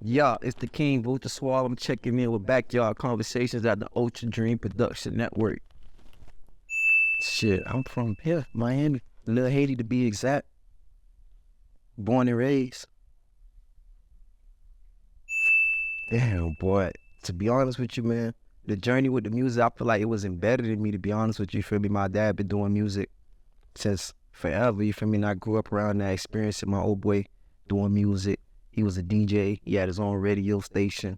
Yeah, it's the King VulchaSwav. I'm checking in with Backyard Conversations at the Ultra Dream Production Network. Shit, I'm from here, Miami. Lil Haiti to be exact. Born and raised. Damn, boy. To be honest with you, man, the journey with the music, I feel like it was embedded in me, to be honest with you. You feel me? My dad been doing music since forever. You feel me? And I grew up around that experience in my old boy doing music. He was a DJ. He had his own radio station.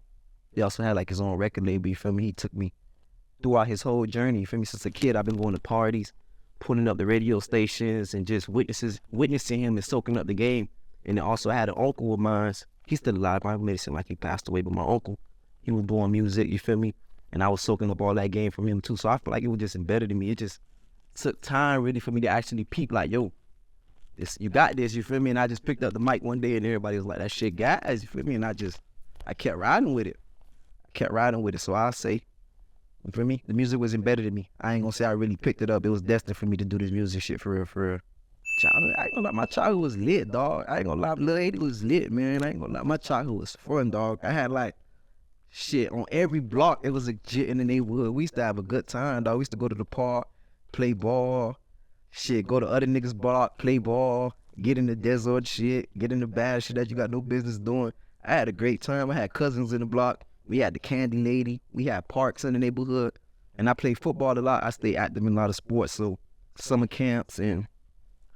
He also had like his own record label. You feel me? He took me throughout his whole journey. You feel me? Since a kid, I've been going to parties, putting up the radio stations, and just witnessing him and soaking up the game. And then also I had an uncle of mine. He's still alive. I made it seem like he passed away, but my uncle, he was doing music. You feel me? And I was soaking up all that game from him too. So I feel like it was just embedded in me. It just took time really for me to actually peep like, yo, you got this, you feel me? And I just picked up the mic one day and everybody was like, that shit guys, you feel me? And I kept riding with it. So I'll say, you feel me? The music was embedded in me. I ain't gonna say I really picked it up. It was destined for me to do this music shit for real. Childhood, I ain't gonna lie, my childhood was lit, dog. I ain't gonna lie, Lil Haiti was lit, man. I ain't gonna lie, my childhood was fun, dog. I had like, shit, on every block, it was a jit in the neighborhood. We used to have a good time, dog. We used to go to the park, play ball, shit, go to other niggas' block, play ball, get in the desert shit, get in the bad shit that you got no business doing. I had a great time. I had cousins in the block. We had the Candy Lady. We had parks in the neighborhood. And I played football a lot. I stayed active in a lot of sports, so summer camps, and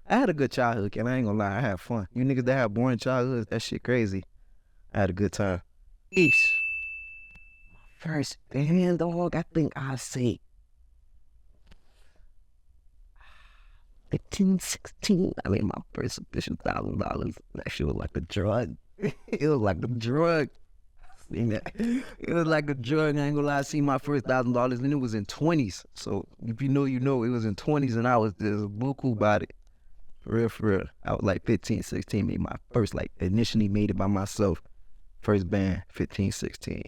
I had a good childhood, and I ain't gonna lie, I had fun. You niggas that have boring childhoods, that shit crazy. I had a good time. Peace. First band, dog, I think I'll say 15, 16. I mean, my first official $1,000. That shit was like a drug. It was like a drug. It was like a drug. I ain't gonna lie. I seen my first $1,000 and it was in 20s. So if you know, you know. It was in 20s and I was just buku about it. For real. I was like 15, 16. Made my first, like, initially made it by myself. First band, 15, 16.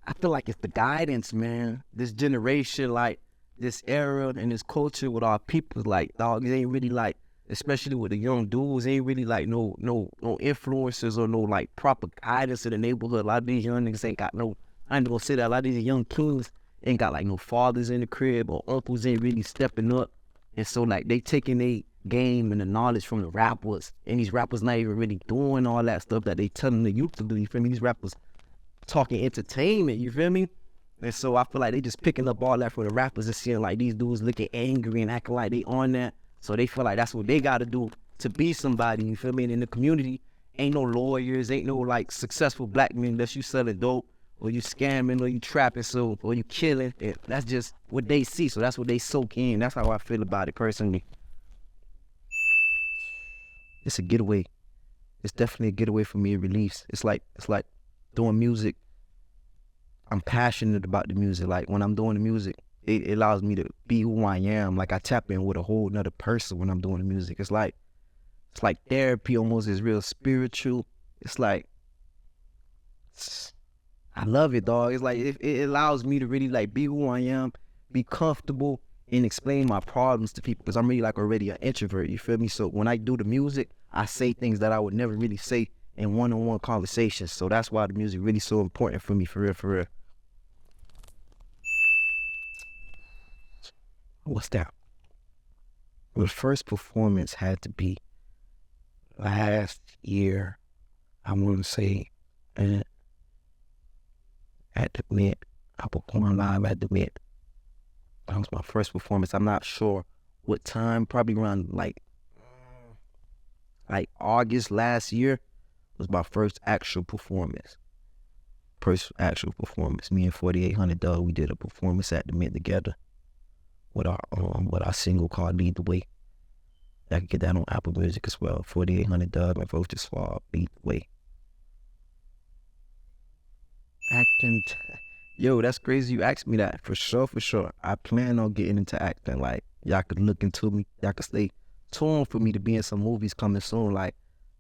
I feel like it's the guidance, man. This generation, like, this era and this culture with our people, like, dog, it ain't really like, especially with the young dudes, ain't really like no influencers or no like proper guidance in the neighborhood. A lot of these young niggas ain't got no, I ain't gonna say that, a lot of these young kings ain't got like no fathers in the crib or uncles ain't really stepping up. And so like they taking their game and the knowledge from the rappers, and these rappers not even really doing all that stuff that they telling the youth to do, you feel me? These rappers talking entertainment, you feel me? And so I feel like they just picking up all that for the rappers and seeing like these dudes looking angry and acting like they on that. So they feel like that's what they gotta do to be somebody, you feel me? And in the community, ain't no lawyers, ain't no like successful black men unless you selling dope or you scamming or you trapping or you killing. And that's just what they see, so that's what they soak in. That's how I feel about it personally. It's a getaway. It's definitely a getaway for me, a release. It's like doing music. I'm passionate about the music. Like when I'm doing the music, it allows me to be who I am. Like I tap in with a whole nother person when I'm doing the music. It's like therapy almost. Is real spiritual. It's like, I love it, dog. It's like it allows me to really like be who I am, be comfortable, and explain my problems to people, because I'm really like already an introvert, you feel me? So when I do the music, I say things that I would never really say in one-on-one conversations. So that's why the music really so important for me, for real. What's that? The first performance had to be last year, I want to say, at the Met. I performed live at the Met. That was my first performance. I'm not sure what time, probably around like August last year was my first actual performance. Me and 4800 Dog, we did a performance at the Met together with our single called Lead the Way. I can get that on Apple Music as well. 4800 Dog and VulchaSwav, Lead the Way. Acting, yo, that's crazy you asked me that. For sure. I plan on getting into acting. Like, y'all could look into me. Y'all could stay tuned for me to be in some movies coming soon. Like,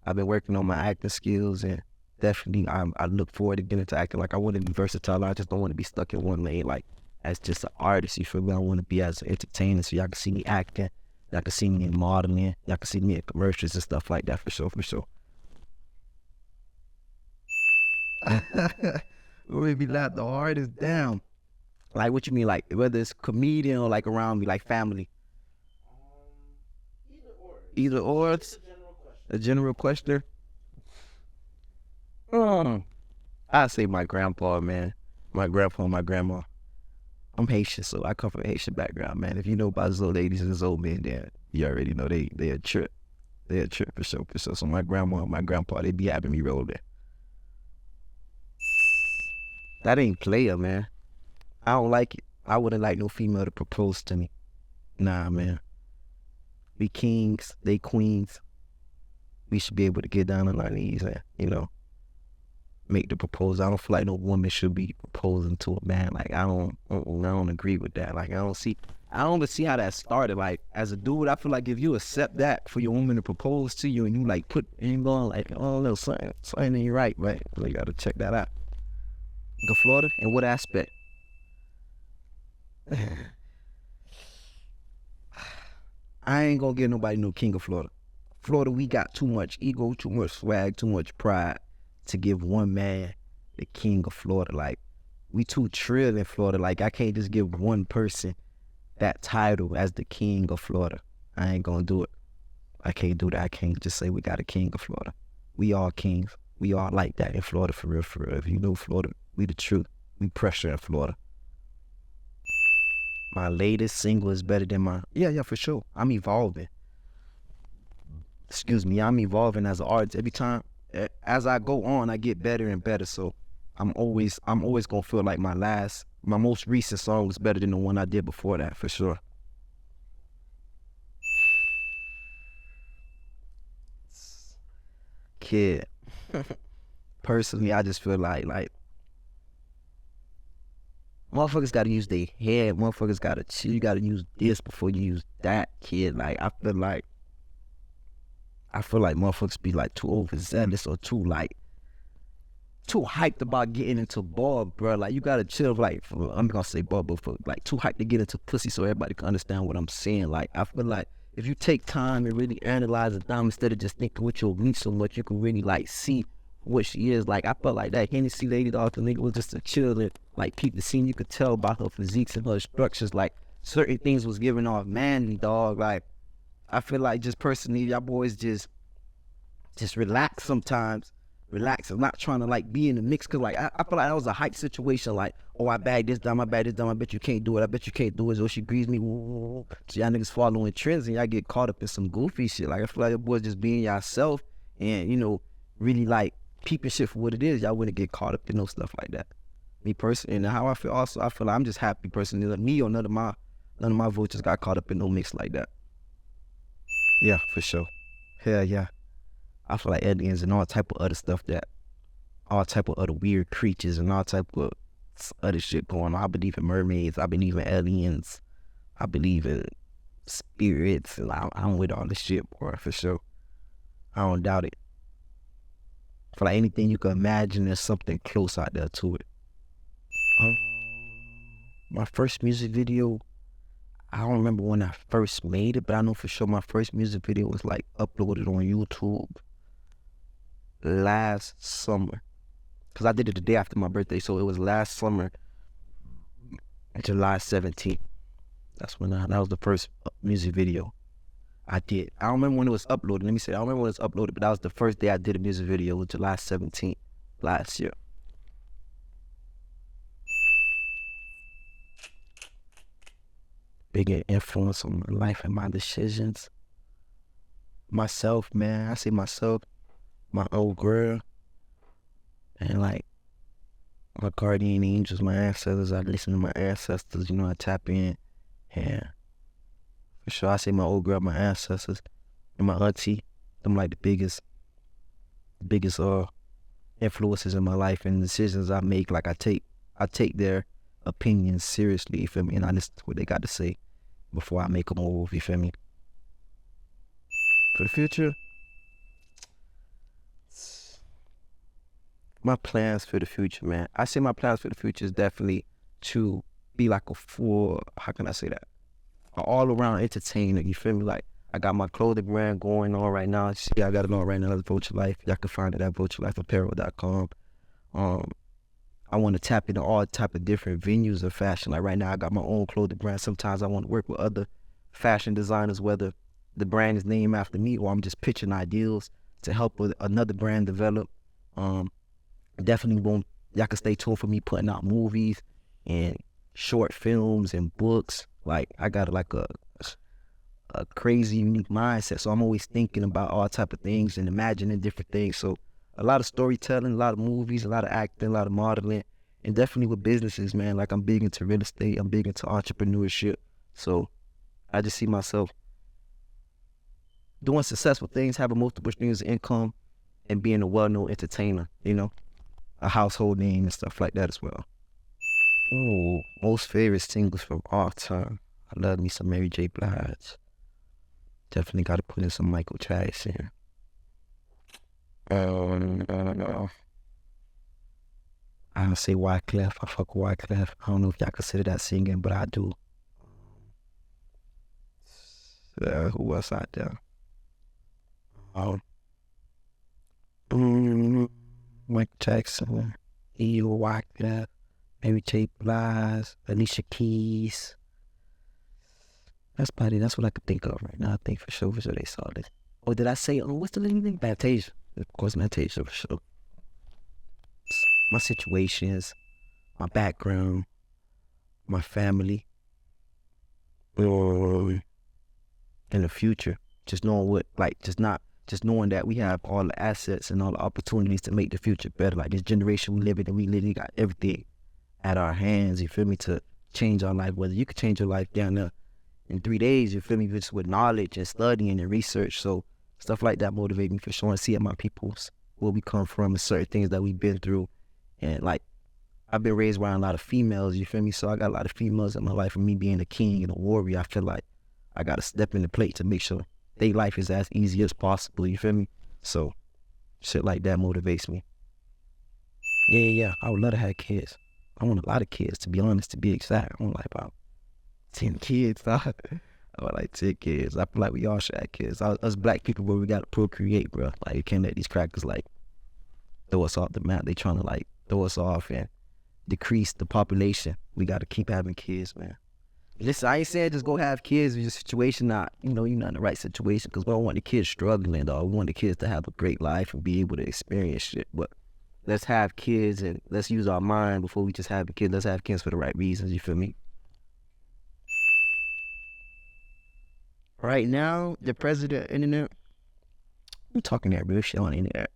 I've been working on my acting skills, and definitely I look forward to getting into acting. Like, I want to be versatile. I just don't want to be stuck in one lane. Like, as just an artist, you feel me? I want to be as an entertainer, so y'all can see me acting. Y'all can see me in modeling. Y'all can see me in commercials and stuff like that for sure, for sure. What made me laugh the hardest? Damn. Like, what you mean? Like, whether it's comedian or like around me, like family? Either or. It's a general question. I say my grandpa, man. My grandpa and my grandma. I'm Haitian, so I come from a Haitian background, man. If you know about those old ladies and those old men, then you already know they a trip. They a trip for sure, for sure. So my grandma and my grandpa, they be having me roll there. That ain't player, man. I don't like it. I wouldn't like no female to propose to me. Nah, man. We kings, they queens. We should be able to get down on our knees and, you know, make the proposal. I don't feel like no woman should be proposing to a man. Like, I don't agree with that. Like, I don't see how that started. Like, as a dude, I feel like if you accept that for your woman to propose to you and you like put in going like, oh no, something ain't right, right? So you gotta check that out. Go Florida? In what aspect? I ain't gonna give nobody no king of Florida. Florida, we got too much ego, too much swag, too much pride to give one man the king of Florida. Like, we too trill in Florida. Like, I can't just give one person that title as the king of Florida. I ain't gonna do it. I can't do that. I can't just say we got a king of Florida. We all kings. We all like that in Florida, for real, for real. If you know Florida, we the truth. We pressure in Florida. My latest single is better than my... Yeah, for sure. I'm evolving. Excuse me, I'm evolving as an artist. Every time, as I go on, I get better and better. So I'm always gonna feel like my most recent song was better than the one I did before that, for sure. Kid. Personally, I just feel like motherfuckers gotta use their head. Motherfuckers gotta chill. You gotta use this before you use that, kid. Like, I feel like motherfuckers be like too overzealous or too hyped about getting into ball, bro. Like, you gotta chill. Like, I'm gonna say ball, but for like too hyped to get into pussy so everybody can understand what I'm saying. Like, I feel like if you take time and really analyze a dime instead of just thinking with your reach so much, you can really like see what she is. Like, I felt like that Hennessy lady, dog, the nigga was just a chill and like peep the scene. You could tell about her physiques and her structures. Like, certain things was giving off manly, dog. Like, I feel like just personally, y'all boys just relax sometimes. Relax. I'm not trying to like be in the mix, cause like I feel like that was a hype situation. Like, oh, I bagged this down, I bagged this down. I bet you can't do it. I bet you can't do it. So she greased me. So y'all niggas following trends and y'all get caught up in some goofy shit. Like, I feel like your boys just being yourself and, you know, really like peeping shit for what it is. Y'all wouldn't get caught up in no stuff like that. Me personally, and how I feel also, I feel like I'm just happy personally. Like, me or none of my vultures got caught up in no mix like that. Yeah, for sure. Hell yeah. I feel like aliens and all type of other stuff, that all type of other weird creatures and all type of other shit going on. I believe in mermaids. I believe in aliens. I believe in spirits. And I'm with all this shit, boy, for sure. I don't doubt it. I feel like anything you can imagine, there's something close out there to it. My first music video, I don't remember when I first made it, but I know for sure my first music video was like uploaded on YouTube last summer, because I did it the day after my birthday, so it was last summer, July 17th. That's when that was the first music video I did. I don't remember when it was uploaded. Let me say, I don't remember when it was uploaded, but that was the first day I did a music video. It was July 17th last year. Big influence on my life and my decisions. Myself, man. I say myself, my old girl, and like my guardian angels, my ancestors. I listen to my ancestors, you know, I tap in. And for sure, I say my old girl, my ancestors, and my auntie. Them like the biggest influences in my life and decisions I make. Like, I take their opinions seriously, you feel me? And I listen to what they got to say before I make a move, you feel me? For the future, my plans for the future, man. I say my plans for the future is definitely to be like a full, how can I say that? an all-around entertainer. You feel me? Like, I got my clothing brand going on right now. See, I got it on right now. It's Vulture Life. Y'all can find it at VulchaLifeApparel.com. I want to tap into all type of different venues of fashion. Like right now, I got my own clothing brand. Sometimes I want to work with other fashion designers, whether the brand is named after me or I'm just pitching ideas to help with another brand develop. Definitely won't. Y'all can stay tuned for me putting out movies and short films and books. Like I got like a crazy unique mindset, so I'm always thinking about all type of things and imagining different things. So a lot of storytelling, a lot of movies, a lot of acting, a lot of modeling, and definitely with businesses, man. Like I'm big into real estate, I'm big into entrepreneurship. So I just see myself doing successful things, having multiple streams of income, and being a well-known entertainer, you know, a household name and stuff like that as well. Oh, most favorite singles from all time. I love me some Mary J. Blige. Definitely got to put in some Michael Jackson. I don't say Wyclef. I fuck with Wyclef. I don't know if y'all consider that singing, but I do. Who else out there? Michael Jackson, E.O. Wyclef, Mary J. Blige, Alicia Keys. That's what I could think of right now. I think for sure they saw this. Oh, did I say, what's the name? Fantasia. Of course, Fantasia for sure. My situations, my background, my family, in the future, just knowing knowing that we have all the assets and all the opportunities to make the future better. Like this generation we live in, and we literally got everything at our hands, you feel me, to change our life. Whether you could change your life down there in 3 days, you feel me, just with knowledge and studying and research. So stuff like that motivate me for sure, and seeing my peoples, where we come from, and certain things that we've been through. And like, I've been raised around a lot of females, you feel me? So I got a lot of females in my life, and me being a king and a warrior, I feel like I got to step in the plate to make sure their life is as easy as possible, you feel me? So shit like that motivates me. Yeah, I would love to have kids. I want a lot of kids, to be honest, to be exact. I want like about 10 kids, dog. I want like 10 kids. I feel like we all should have kids. Us black people, bro, we gotta procreate, bro. Like, you can't let these crackers like throw us off the map. They trying to like throw us off and decrease the population. We gotta keep having kids, man. Listen, I ain't saying just go have kids if your situation not, you're not in the right situation, because we don't want the kids struggling, dog. We want the kids to have a great life and be able to experience shit. But let's have kids and let's use our mind before we just have a kid. Let's have kids for the right reasons, you feel me? Right now, the president of the internet, I'm talking that real shit on the internet.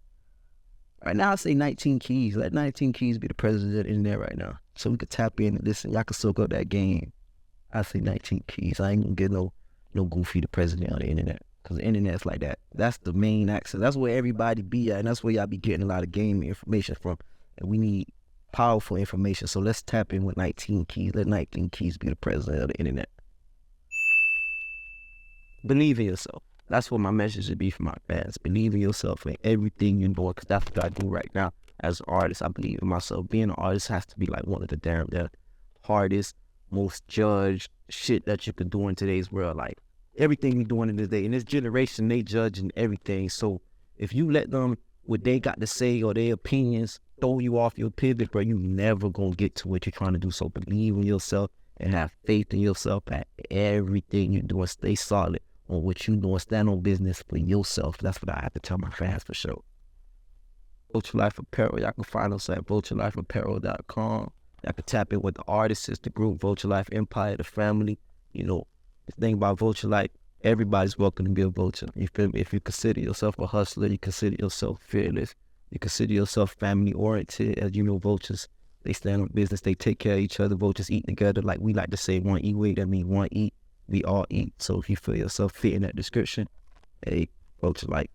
Right now, I say 19 Keys. Let 19 Keys be the president of the internet right now. So we could tap in and listen. Y'all can soak up that game. I say 19 Keys. I ain't gonna get no Goofy the president on the internet. Because the internet's like that. That's the main access. That's where everybody be at. And that's where y'all be getting a lot of game information from. And we need powerful information. So let's tap in with 19 Keys. Let 19 Keys be the president of the internet. Believe in yourself. That's what my message would be for my fans. Believe in yourself in everything you're doing, because that's what I do right now as an artist. I believe in myself. Being an artist has to be like one of the hardest, most judged shit that you can do in today's world. Like, everything you're doing in this day, in this generation, they judging everything. So if you let them, what they got to say or their opinions, throw you off your pivot, bro, you never gonna get to what you're trying to do. So believe in yourself and have faith in yourself at everything you're doing. Stay solid on what you're doing. Stand on business for yourself. That's what I have to tell my fans for sure. Vulture Life Apparel. Y'all can find us at VulchaLifeApparel.com. Y'all can tap in with the artists, the group, Vulture Life Empire, the family. The thing about Vulture Life, everybody's welcome to be a vulture. You feel me? If you consider yourself a hustler, you consider yourself fearless, you consider yourself family-oriented. As you know, vultures, they stand on business, they take care of each other. Vultures eat together. Like we like to say, one eat way, that means one eat. We all eat. So if you feel yourself fit in that description, hey, Vulture Life